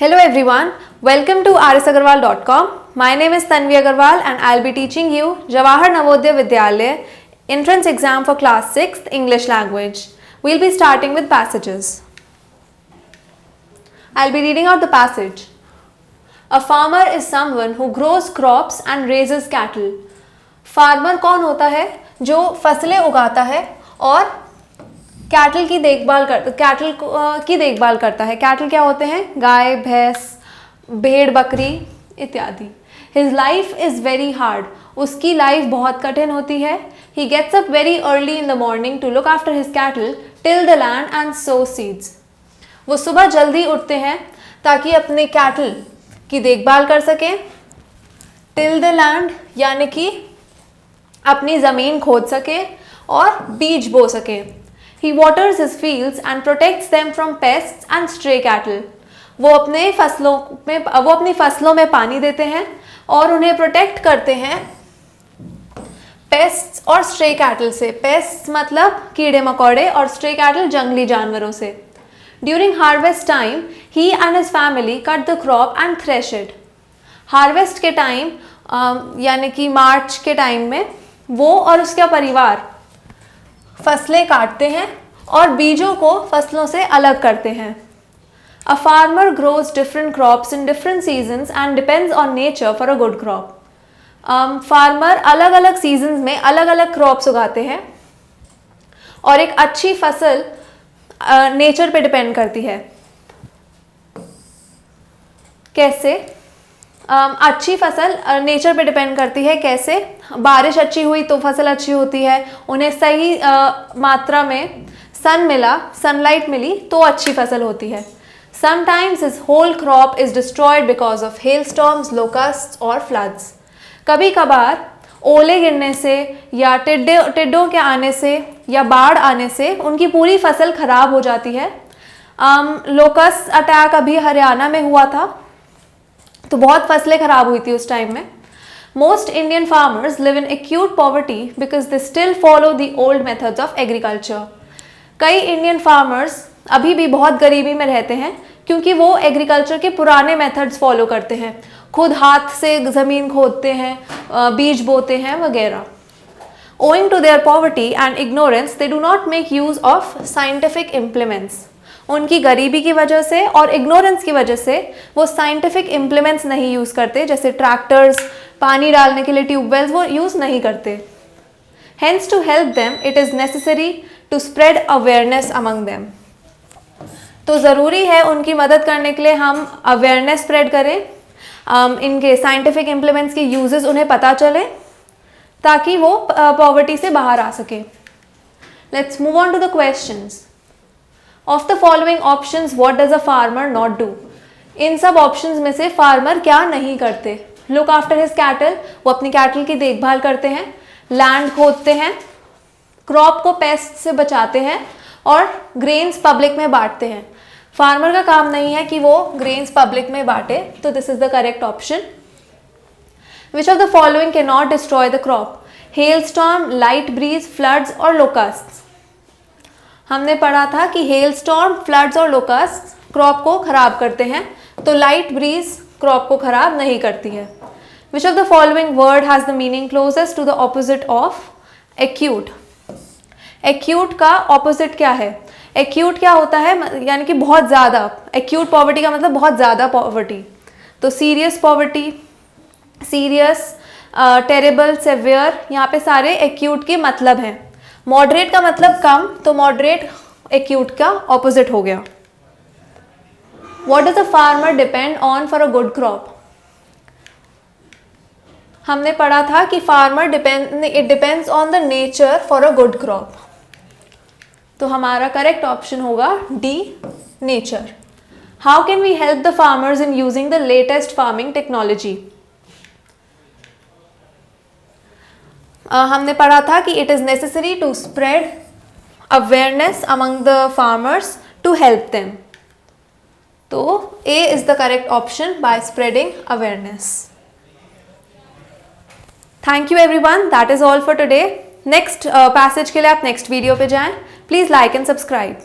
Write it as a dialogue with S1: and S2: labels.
S1: Hello everyone, welcome to rsagarwal.com. My name is Tanvi Agarwal and I'll be teaching you Jawahar Navodaya Vidyalaya entrance exam for class 6th English language. We'll be starting with passages. I'll be reading out the passage. A farmer is someone who grows crops and raises cattle. Farmer कौन होता है? जो फसलें उगाता है और cattle की देखभाल करता है. कैटल क्या होते हैं? गाय, भैंस, भेड़, बकरी इत्यादि. His life is very hard. उसकी लाइफ बहुत कठिन होती है. He gets up very early in the morning to look after his cattle, till the land and sow seeds. वो सुबह जल्दी उठते हैं ताकि अपने कैटल की देखभाल कर सकें. Till the land यानी कि अपनी ज़मीन खोद सके और बीज बो सके. He waters his fields and protects them from pests and stray cattle. वो अपनी फसलों में पानी देते हैं और उन्हें प्रोटेक्ट करते हैं पेस्ट्स और स्ट्रे कैटल से. पेस्ट्स मतलब कीड़े मकोड़े और स्ट्रे कैटल जंगली जानवरों से. During harvest time, he and his family cut the crop and thresh it. Harvest के टाइम यानी कि मार्च के टाइम में वो और उसका परिवार फसलें काटते हैं और बीजों को फसलों से अलग करते हैं. A farmer grows different crops in different seasons and depends on nature for a good crop. Farmer अलग अलग सीजन्स में अलग अलग क्रॉप्स उगाते हैं और एक अच्छी फसल नेचर पे डिपेंड करती है. कैसे? अच्छी फसल नेचर पे डिपेंड करती है. कैसे? बारिश अच्छी हुई तो फसल अच्छी होती है. उन्हें सही मात्रा में सनलाइट मिली तो अच्छी फसल होती है. Sometimes his whole crop is destroyed because of hailstorms, locusts or floods. कभी कभार ओले गिरने से या टिड्डों के आने से या बाढ़ आने से उनकी पूरी फसल खराब हो जाती है. लोकस्ट अटैक अभी हरियाणा में हुआ था तो बहुत फसलें खराब हुई थी उस टाइम में. Most Indian farmers live in acute poverty because they still follow the old methods of agriculture. कई इंडियन फार्मर्स अभी भी बहुत गरीबी में रहते हैं क्योंकि वो एग्रीकल्चर के पुराने मेथड्स फॉलो करते हैं. खुद हाथ से ज़मीन खोदते हैं, बीज बोते हैं वगैरह. Owing to their poverty and ignorance, they do not make use of scientific implements. उनकी गरीबी की वजह से और इग्नोरेंस की वजह से वो साइंटिफिक इम्प्लीमेंट्स नहीं यूज़ करते. जैसे ट्रैक्टर्स, पानी डालने के लिए ट्यूबवेल्स वो यूज़ नहीं करते. Hence to help them, it is necessary to spread awareness among them. तो ज़रूरी है उनकी मदद करने के लिए हम अवेयरनेस स्प्रेड करें. इनके साइंटिफिक इम्प्लीमेंट्स के यूजेस उन्हें पता चले ताकि वो पॉवर्टी से बाहर आ सके. Let's move on to the questions. Of the following options what does a farmer not do? इन सब ऑप्शंस में से फार्मर क्या नहीं करते? लुक आफ्टर हिज कैटल, वो अपनी कैटल की देखभाल करते हैं. लैंड खोदते हैं, क्रॉप को पेस्ट से बचाते हैं और ग्रेन्स पब्लिक में बांटते हैं. फार्मर का काम नहीं है कि वो ग्रेन्स पब्लिक में बांटे, तो this is the correct option. Which of the following can not destroy the crop? Hailstorm, light breeze, floods और लोकस्ट. हमने पढ़ा था कि हेलस्टॉर्म, फ्लड्स और लोकस्ट क्रॉप को खराब करते हैं, तो लाइट ब्रीज क्रॉप को खराब नहीं करती है. Which of the following word has the meaning closest to the opposite of acute? Acute का ऑपोजिट क्या है? एक्यूट क्या होता है? यानी कि बहुत ज़्यादा. एक्यूट पॉवर्टी का मतलब बहुत ज़्यादा पॉवर्टी. तो serious poverty, serious, terrible, severe, यहाँ पे सारे एक्यूट के मतलब हैं. मॉडरेट का मतलब कम, तो मॉडरेट एक्यूट का ऑपोजिट हो गया. What does a farmer depend on for a good crop? हमने पढ़ा था कि farmer depends on the nature for a good crop. तो हमारा करेक्ट ऑप्शन होगा D, nature. How can we help the farmers in using the latest farming technology? हमने पढ़ा था कि it is necessary to spread awareness among the farmers to help them. तो A is the correct option, by spreading awareness. Thank you everyone, that is all for today. Next passage के लिए आप next video पे जाएं. Please like and subscribe.